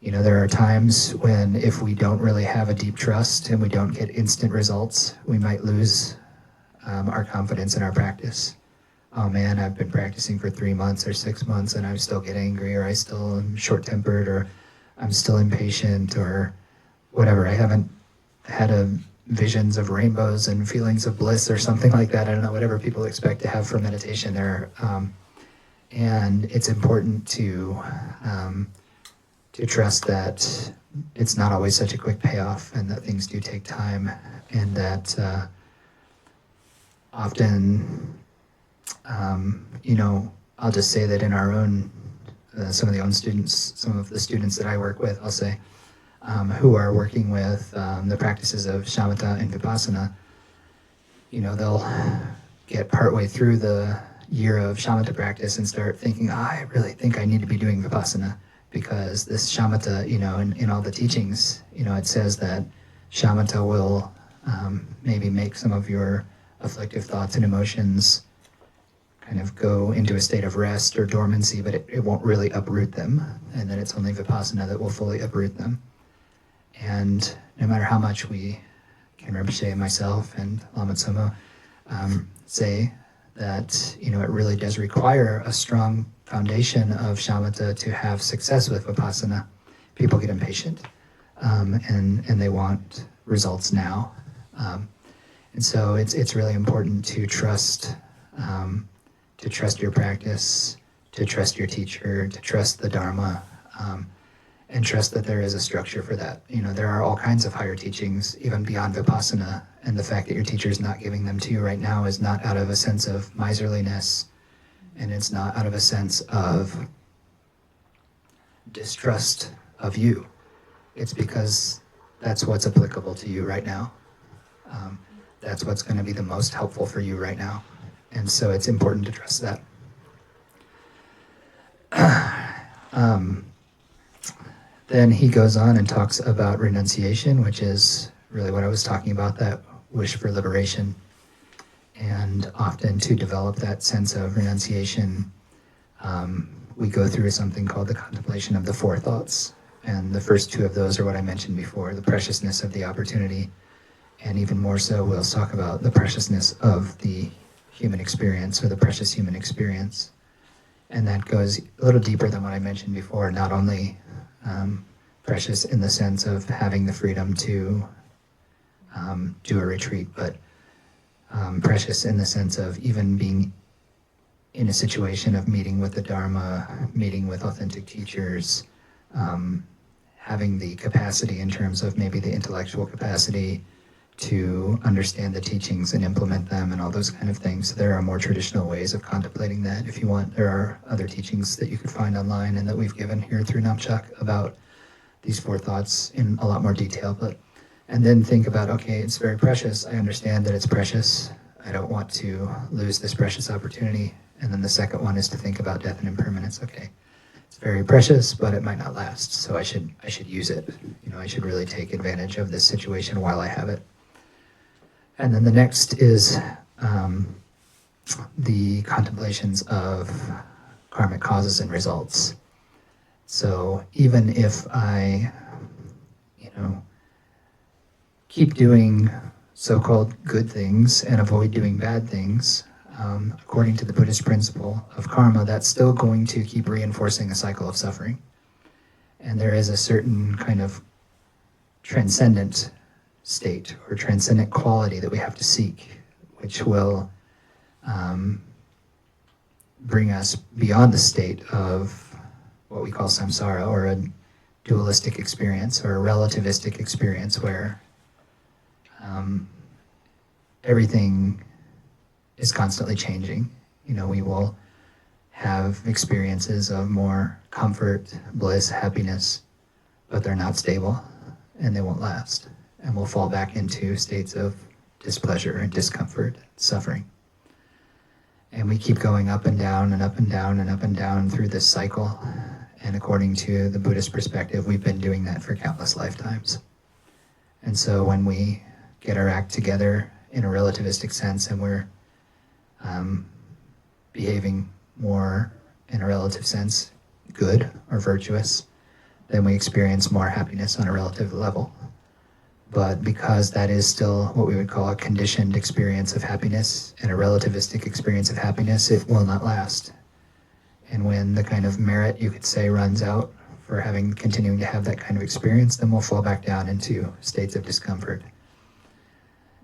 There are times when if we don't really have a deep trust and we don't get instant results, we might lose our confidence in our practice. Oh man, I've been practicing for 3 months or 6 months and I still get angry, or I still am short-tempered, or I'm still impatient, or whatever. I haven't had visions of rainbows and feelings of bliss or something like that. I don't know, whatever people expect to have from meditation there. And it's important to trust that it's not always such a quick payoff, and that things do take time, and that often, I'll just say that in our own, some of the students that I work with, I'll say, who are working with the practices of shamatha and vipassana, they'll get partway through the year of shamatha practice and start thinking, I really think I need to be doing vipassana, because this shamatha, in all the teachings, it says that shamatha will maybe make some of your afflictive thoughts and emotions kind of go into a state of rest or dormancy, but it won't really uproot them, and that it's only vipassana that will fully uproot them. And no matter how much we, Ken Rinpoche and myself and Lama Tsoma, say that it really does require a strong foundation of shamatha to have success with vipassana, people get impatient, and they want results now. And so it's really important to trust your practice, to trust your teacher, to trust the Dharma, and trust that there is a structure for that. There are all kinds of higher teachings, even beyond Vipassana, and the fact that your teacher is not giving them to you right now is not out of a sense of miserliness, and it's not out of a sense of distrust of you. It's because that's what's applicable to you right now. That's what's going to be the most helpful for you right now. And so it's important to trust that. Then he goes on and talks about renunciation, which is really what I was talking about, that wish for liberation. And often to develop that sense of renunciation, we go through something called the contemplation of the four thoughts. And the first two of those are what I mentioned before, the preciousness of the opportunity. And even more so, we'll talk about the preciousness of the human experience, or the precious human experience. And that goes a little deeper than what I mentioned before, not only precious in the sense of having the freedom to do a retreat, but precious in the sense of even being in a situation of meeting with the Dharma, meeting with authentic teachers, having the capacity in terms of maybe the intellectual capacity to understand the teachings and implement them and all those kind of things. There are more traditional ways of contemplating that. If you want, there are other teachings that you could find online and that we've given here through Namchak about these four thoughts in a lot more detail. And then think about, okay, it's very precious. I understand that it's precious. I don't want to lose this precious opportunity. And then the second one is to think about death and impermanence. Okay, it's very precious, but it might not last. So I should use it. I should really take advantage of this situation while I have it. And then the next is the contemplations of karmic causes and results. So even if I, keep doing so-called good things and avoid doing bad things, according to the Buddhist principle of karma, that's still going to keep reinforcing a cycle of suffering. And there is a certain kind of transcendent state or transcendent quality that we have to seek, which will bring us beyond the state of what we call samsara, or a dualistic experience or a relativistic experience where everything is constantly changing. We will have experiences of more comfort, bliss, happiness, but they're not stable and they won't last. And we'll fall back into states of displeasure and discomfort, suffering. And we keep going up and down and up and down and up and down through this cycle. And according to the Buddhist perspective, we've been doing that for countless lifetimes. And so when we get our act together in a relativistic sense and we're behaving more in a relative sense, good or virtuous, then we experience more happiness on a relative level. But because that is still what we would call a conditioned experience of happiness and a relativistic experience of happiness, it will not last. And when the kind of merit, you could say, runs out for continuing to have that kind of experience, then we'll fall back down into states of discomfort.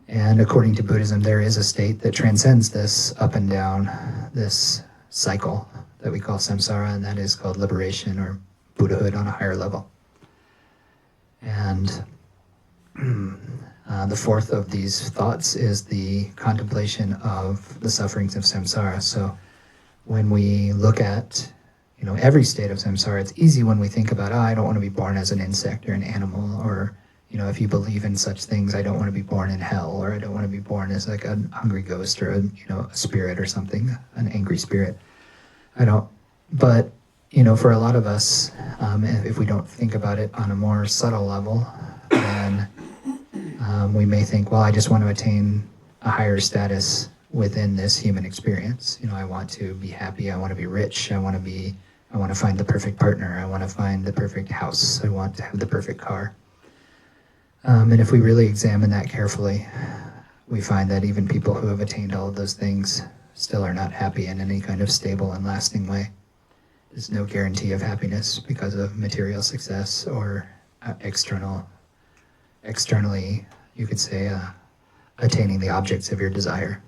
And according to Buddhism, there is a state that transcends this up and down, this cycle that we call samsara, and that is called liberation or Buddhahood on a higher level. And the fourth of these thoughts is the contemplation of the sufferings of samsara. So when we look at every state of samsara, it's easy when we think about, I don't want to be born as an insect or an animal, or if you believe in such things, I don't want to be born in hell, or I don't want to be born as like a hungry ghost or a spirit or something, an angry spirit. But for a lot of us, if we don't think about it on a more subtle level, then we may think, well, I just want to attain a higher status within this human experience. I want to be happy, I want to be rich, I want to find the perfect partner, I want to find the perfect house, I want to have the perfect car. And if we really examine that carefully, we find that even people who have attained all of those things still are not happy in any kind of stable and lasting way. There's no guarantee of happiness because of material success or externally, you could say, attaining the objects of your desire.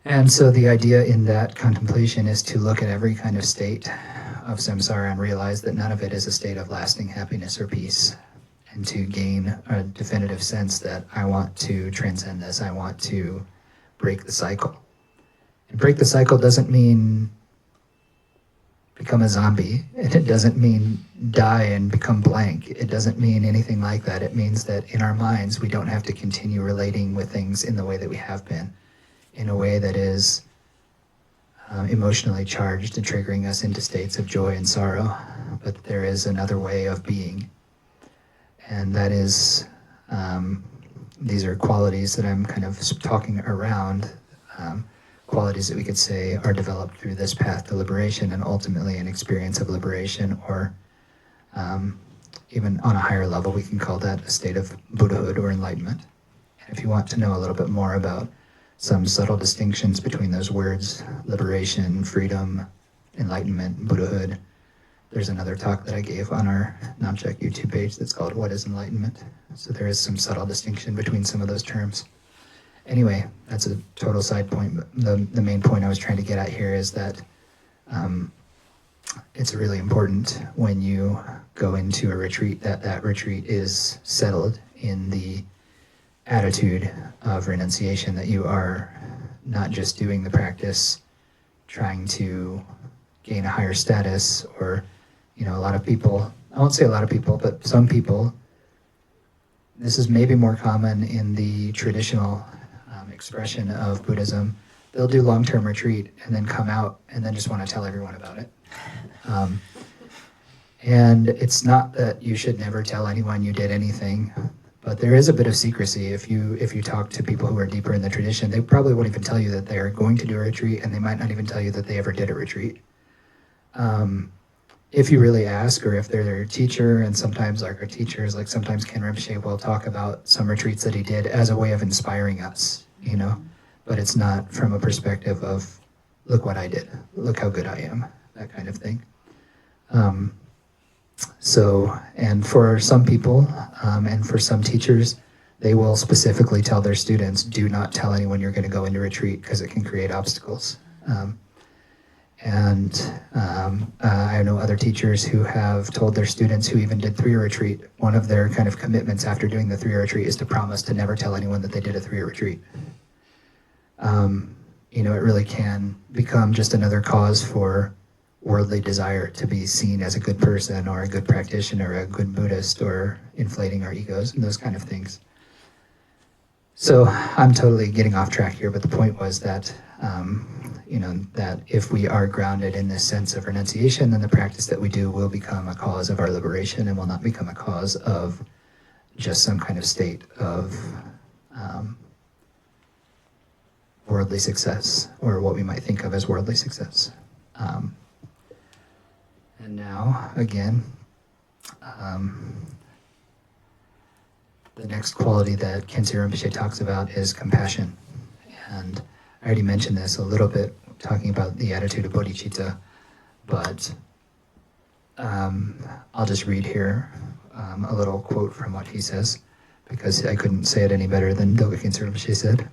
And so the idea in that contemplation is to look at every kind of state of samsara and realize that none of it is a state of lasting happiness or peace, and to gain a definitive sense that I want to transcend this, I want to break the cycle. And break the cycle doesn't mean become a zombie, and it doesn't mean die and become blank. It doesn't mean anything like that. It means that in our minds, we don't have to continue relating with things in the way that we have been, in a way that is emotionally charged and triggering us into states of joy and sorrow. But there is another way of being, and that is, these are qualities that I'm kind of talking around, qualities that we could say are developed through this path to liberation, and ultimately an experience of liberation, or even on a higher level, we can call that a state of Buddhahood or enlightenment. And if you want to know a little bit more about some subtle distinctions between those words, liberation, freedom, enlightenment, Buddhahood, there's another talk that I gave on our Namcheck YouTube page that's called What is Enlightenment? So there is some subtle distinction between some of those terms. Anyway, that's a total side point. But the main point I was trying to get at here is that it's really important when you go into a retreat that retreat is settled in the attitude of renunciation, that you are not just doing the practice trying to gain a higher status, or, a lot of people, I won't say a lot of people, but some people, this is maybe more common in the traditional expression of Buddhism. They'll do long-term retreat and then come out and then just want to tell everyone about it. And it's not that you should never tell anyone you did anything, but there is a bit of secrecy. If you talk to people who are deeper in the tradition, they probably won't even tell you that they're going to do a retreat, and they might not even tell you that they ever did a retreat. If you really ask, or if they're their teacher, and sometimes like our teachers, like sometimes Ken Rinpoche will talk about some retreats that he did as a way of inspiring us, but it's not from a perspective of, look what I did, look how good I am, that kind of thing. And for some people, and for some teachers, they will specifically tell their students, do not tell anyone you're going to go into retreat, because it can create obstacles. I know other teachers who have told their students who even did 3-year retreat, one of their kind of commitments after doing the 3-year retreat is to promise to never tell anyone that they did a 3-year retreat. It really can become just another cause for worldly desire to be seen as a good person, or a good practitioner, or a good Buddhist, or inflating our egos and those kind of things. So I'm totally getting off track here, but the point was that, that if we are grounded in this sense of renunciation, then the practice that we do will become a cause of our liberation, and will not become a cause of just some kind of state of worldly success, or what we might think of as worldly success. And now, again, the next quality that Khyentse Rinpoche talks about is compassion. And I already mentioned this a little bit, talking about the attitude of bodhicitta, but I'll just read here a little quote from what he says, because I couldn't say it any better than Doga Khyentse Rinpoche said.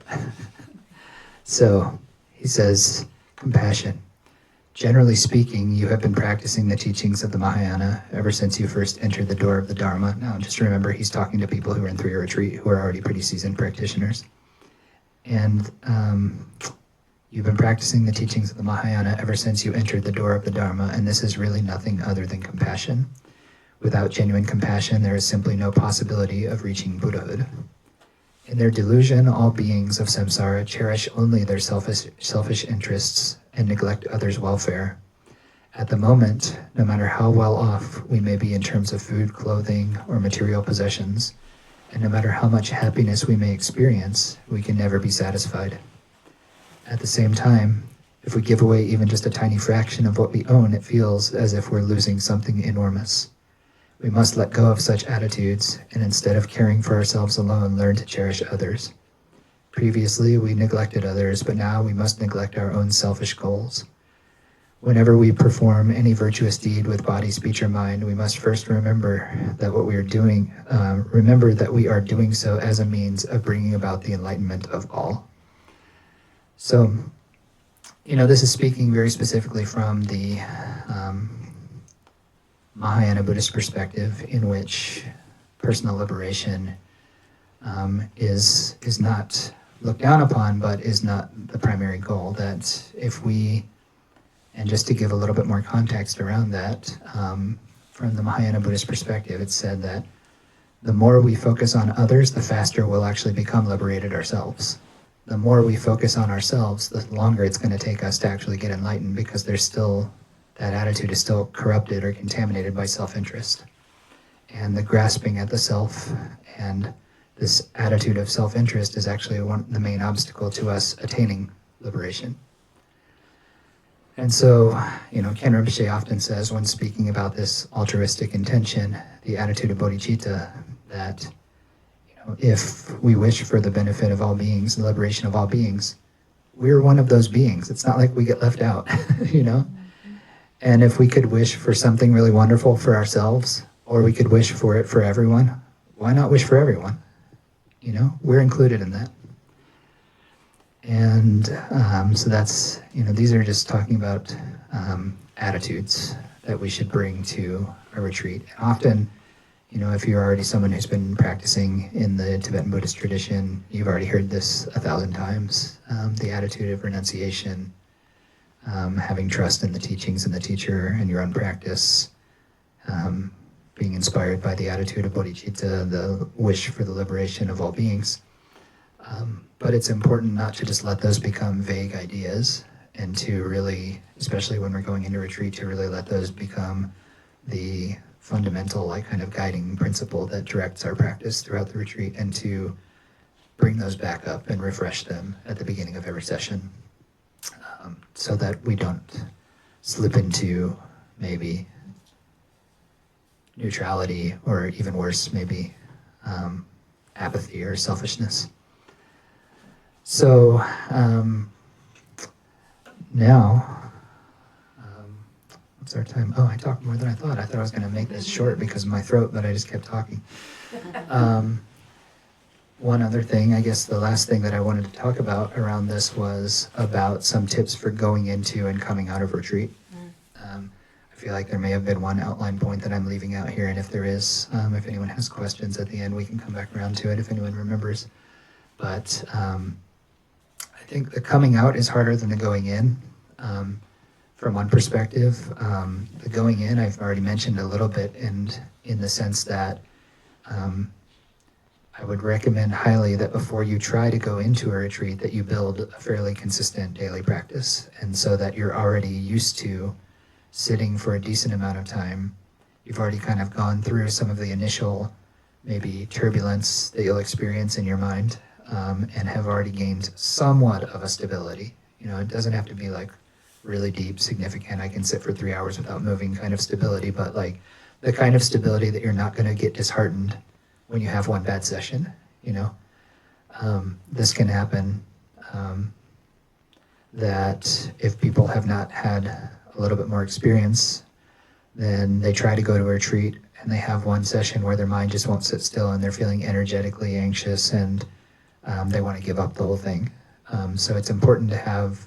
So, he says, compassion. Generally speaking, you have been practicing the teachings of the Mahayana ever since you first entered the door of the Dharma. Now, just remember, he's talking to people who are in 3-year retreat, who are already pretty seasoned practitioners. And you've been practicing the teachings of the Mahayana ever since you entered the door of the Dharma, and this is really nothing other than compassion. Without genuine compassion, there is simply no possibility of reaching Buddhahood. In their delusion, all beings of samsara cherish only their selfish interests and neglect others' welfare. At the moment, no matter how well off we may be in terms of food, clothing, or material possessions, and no matter how much happiness we may experience, we can never be satisfied. At the same time, if we give away even just a tiny fraction of what we own, it feels as if we're losing something enormous. We must let go of such attitudes, and instead of caring for ourselves alone, learn to cherish others. Previously, we neglected others, but now we must neglect our own selfish goals. Whenever we perform any virtuous deed with body, speech, or mind, we must first remember that what we are doing, that we are doing so as a means of bringing about the enlightenment of all. So, this is speaking very specifically from the Mahayana Buddhist perspective, in which personal liberation is not looked down upon, but is not the primary goal. That if we, and just to give a little bit more context around that, from the Mahayana Buddhist perspective, it's said that the more we focus on others, the faster we'll actually become liberated ourselves. The more we focus on ourselves, the longer it's going to take us to actually get enlightened, because there's still, that attitude is still corrupted or contaminated by self-interest. And the grasping at the self and this attitude of self-interest is actually the main obstacle to us attaining liberation. And so, Ken Rinpoche often says, when speaking about this altruistic intention, the attitude of bodhicitta, that if we wish for the benefit of all beings, the liberation of all beings, we're one of those beings. It's not like we get left out, And if we could wish for something really wonderful for ourselves, or we could wish for it for everyone, why not wish for everyone? We're included in that. And so that's, these are just talking about attitudes that we should bring to a retreat. And often, if you're already someone who's been practicing in the Tibetan Buddhist tradition, you've already heard this 1,000 times. The attitude of renunciation, having trust in the teachings and the teacher and your own practice, being inspired by the attitude of bodhicitta, the wish for the liberation of all beings. But it's important not to just let those become vague ideas, and to really, especially when we're going into retreat, to really let those become the fundamental kind of guiding principle that directs our practice throughout the retreat, and to bring those back up and refresh them at the beginning of every session, so that we don't slip into maybe neutrality, or even worse, maybe apathy or selfishness. So now, what's our time? Oh, I talked more than I thought. I thought I was going to make this short because of my throat, but I just kept talking. One other thing, I guess the last thing that I wanted to talk about around this was about some tips for going into and coming out of retreat. I feel like there may have been one outline point that I'm leaving out here, and if there is, if anyone has questions at the end, we can come back around to it if anyone remembers. But I think the coming out is harder than the going in. From one perspective, the going in, I've already mentioned a little bit, and in the sense that I would recommend highly that before you try to go into a retreat, that you build a fairly consistent daily practice, and so that you're already used to sitting for a decent amount of time. You've already kind of gone through some of the initial maybe turbulence that you'll experience in your mind, and have already gained somewhat of a stability. It doesn't have to be really deep, significant, I can sit for 3 hours without moving kind of stability, but the kind of stability that you're not going to get disheartened when you have one bad session. This can happen, that if people have not had a little bit more experience, then they try to go to a retreat and they have one session where their mind just won't sit still and they're feeling energetically anxious, and they want to give up the whole thing. So it's important to have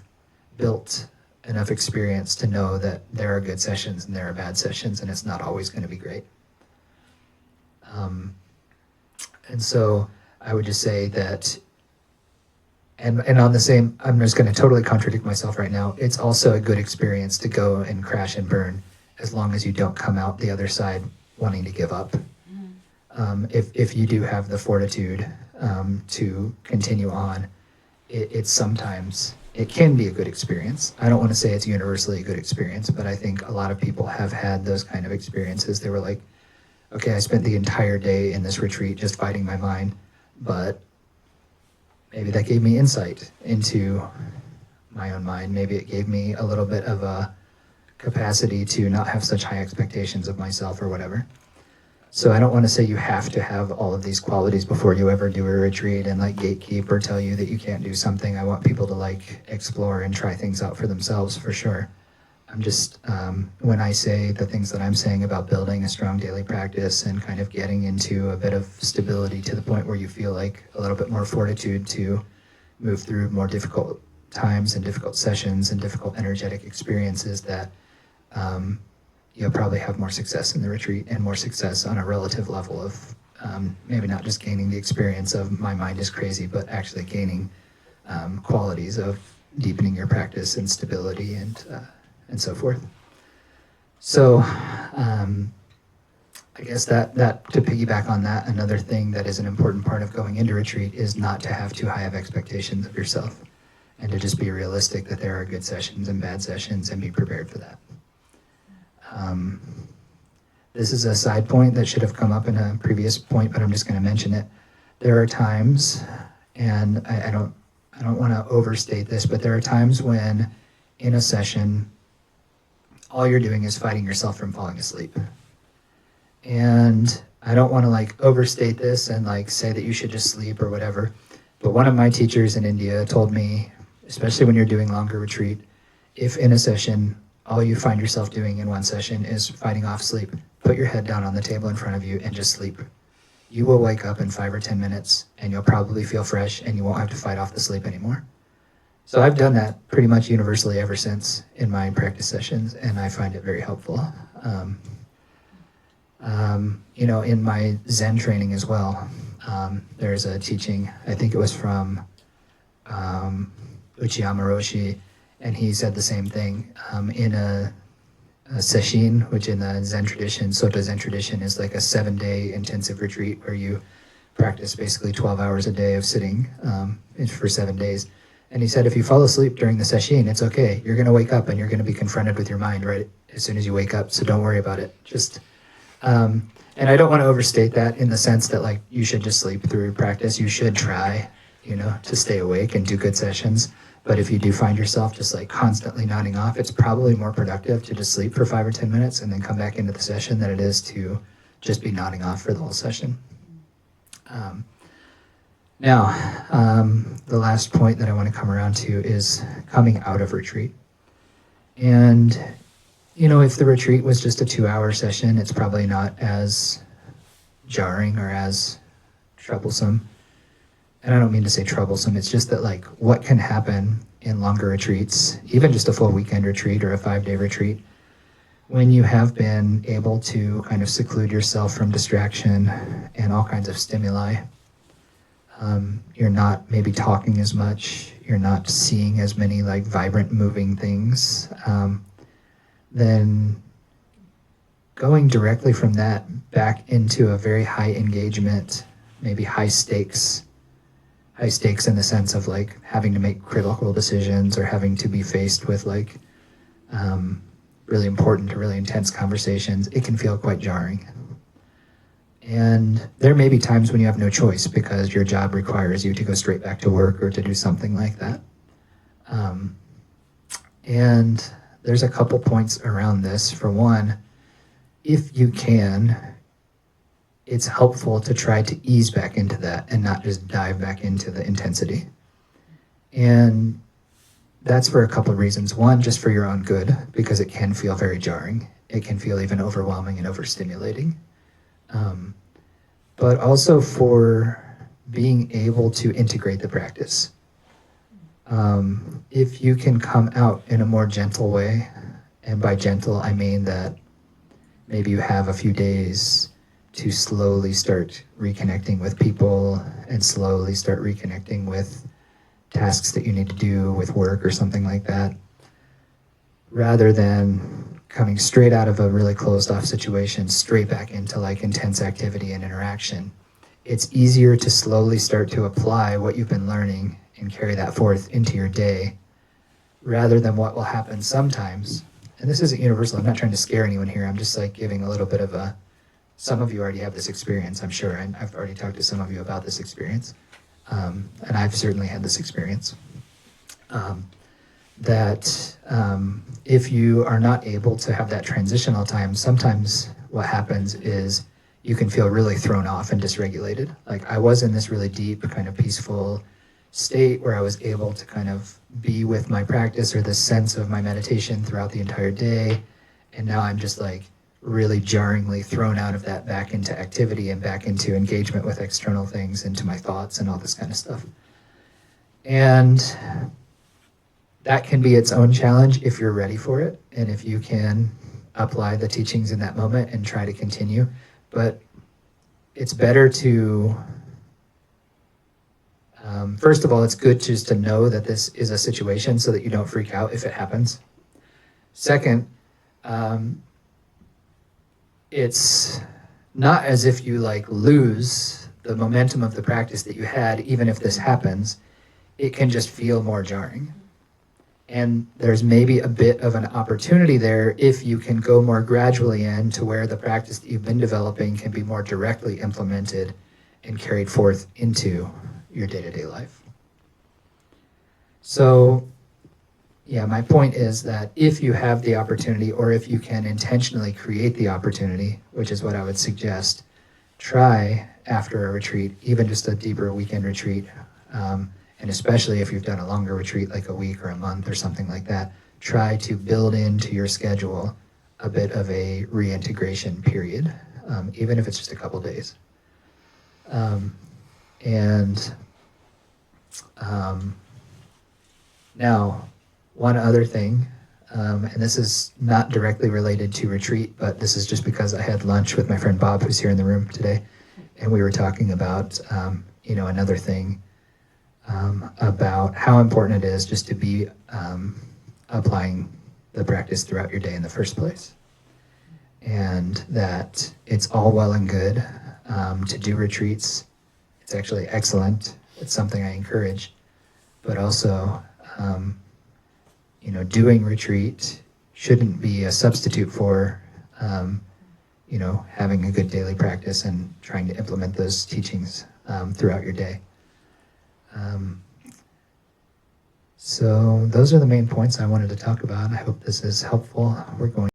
built enough experience to know that there are good sessions and there are bad sessions, and it's not always going to be great. And so I would just say that, and on the same, I'm just going to totally contradict myself right now, it's also a good experience to go and crash and burn, as long as you don't come out the other side wanting to give up. If you do have the fortitude to continue on, it can be a good experience. I don't want to say it's universally a good experience, but I think a lot of people have had those kind of experiences. They were like, okay, I spent the entire day in this retreat just fighting my mind, but maybe that gave me insight into my own mind. Maybe it gave me a little bit of a capacity to not have such high expectations of myself or whatever. So I don't want to say you have to have all of these qualities before you ever do a retreat and gatekeep or tell you that you can't do something. I want people to explore and try things out for themselves, for sure. I'm just, when I say the things that I'm saying about building a strong daily practice and kind of getting into a bit of stability to the point where you feel like a little bit more fortitude to move through more difficult times and difficult sessions and difficult energetic experiences, that you'll probably have more success in the retreat and more success on a relative level of maybe not just gaining the experience of my mind is crazy, but actually gaining qualities of deepening your practice and stability and so forth. So I guess that to piggyback on that, another thing that is an important part of going into retreat is not to have too high of expectations of yourself, and to just be realistic that there are good sessions and bad sessions and be prepared for that. This is a side point that should have come up in a previous point, but I'm just going to mention it. There are times, and I don't want to overstate this, but there are times when in a session, all you're doing is fighting yourself from falling asleep. And I don't want to like overstate this and like say that you should just sleep or whatever. But one of my teachers in India told me, especially when you're doing longer retreat, if in a session, all you find yourself doing in one session is fighting off sleep, put your head down on the table in front of you and just sleep. You will wake up in 5 or 10 minutes and you'll probably feel fresh and you won't have to fight off the sleep anymore. So I've done that pretty much universally ever since in my practice sessions, and I find it very helpful. In my Zen training as well, there's a teaching, I think it was from Uchiyama Roshi, and he said the same thing. In a sesshin, which in the Zen tradition, Soto Zen tradition, is like a 7-day intensive retreat where you practice basically 12 hours a day of sitting for 7 days. And he said, if you fall asleep during the sesshin, it's okay. You're going to wake up and you're going to be confronted with your mind right as soon as you wake up. So don't worry about it. And I don't want to overstate that in the sense that like you should just sleep through your practice. You should try, to stay awake and do good sessions. But if you do find yourself just like constantly nodding off, it's probably more productive to just sleep for 5 or 10 minutes and then come back into the session than it is to just be nodding off for the whole session. The last point that I want to come around to is coming out of retreat. And, if the retreat was just a 2-hour session, it's probably not as jarring or as troublesome. And I don't mean to say troublesome, it's just that like what can happen in longer retreats, even just a full weekend retreat or a 5-day retreat, when you have been able to kind of seclude yourself from distraction and all kinds of stimuli. You're not maybe talking as much, you're not seeing as many like vibrant moving things, then going directly from that back into a very high engagement, maybe high stakes in the sense of like having to make critical decisions or having to be faced with like really important or really intense conversations, it can feel quite jarring. And there may be times when you have no choice because your job requires you to go straight back to work or to do something like that. And there's a couple points around this. For one, if you can, it's helpful to try to ease back into that and not just dive back into the intensity. And that's for a couple of reasons. One, just for your own good, because it can feel very jarring. It can feel even overwhelming and overstimulating. But also for being able to integrate the practice. If you can come out in a more gentle way, and by gentle I mean that maybe you have a few days to slowly start reconnecting with people and slowly start reconnecting with tasks that you need to do with work or something like that, rather than coming straight out of a really closed off situation, straight back into like intense activity and interaction. It's easier to slowly start to apply what you've been learning and carry that forth into your day, rather than what will happen sometimes. And this isn't universal, I'm not trying to scare anyone here, I'm just like giving a little bit of some of you already have this experience, I'm sure, and I've already talked to some of you about this experience. And I've certainly had this experience. If you are not able to have that transitional time, sometimes what happens is you can feel really thrown off and dysregulated. Like I was in this really deep, kind of peaceful state where I was able to kind of be with my practice or the sense of my meditation throughout the entire day. And now I'm just like really jarringly thrown out of that back into activity and back into engagement with external things, into my thoughts and all this kind of stuff. And that can be its own challenge if you're ready for it and if you can apply the teachings in that moment and try to continue. But it's better to, first of all, it's good just to know that this is a situation so that you don't freak out if it happens. Second, it's not as if you lose the momentum of the practice that you had, even if this happens. It can just feel more jarring. And there's maybe a bit of an opportunity there if you can go more gradually in to where the practice that you've been developing can be more directly implemented and carried forth into your day-to-day life. So, yeah, my point is that if you have the opportunity, or if you can intentionally create the opportunity, which is what I would suggest, try after a retreat, even just a deeper weekend retreat, and especially if you've done a longer retreat, like a week or a month or something like that, try to build into your schedule a bit of a reintegration period, even if it's just a couple days. Now, one other thing, and this is not directly related to retreat, but this is just because I had lunch with my friend Bob, who's here in the room today, and we were talking about, another thing about how important it is just to be applying the practice throughout your day in the first place. And that it's all well and good to do retreats. It's actually excellent. It's something I encourage. But also, doing retreat shouldn't be a substitute for, having a good daily practice and trying to implement those teachings throughout your day. So those are the main points I wanted to talk about. I hope this is helpful. We're going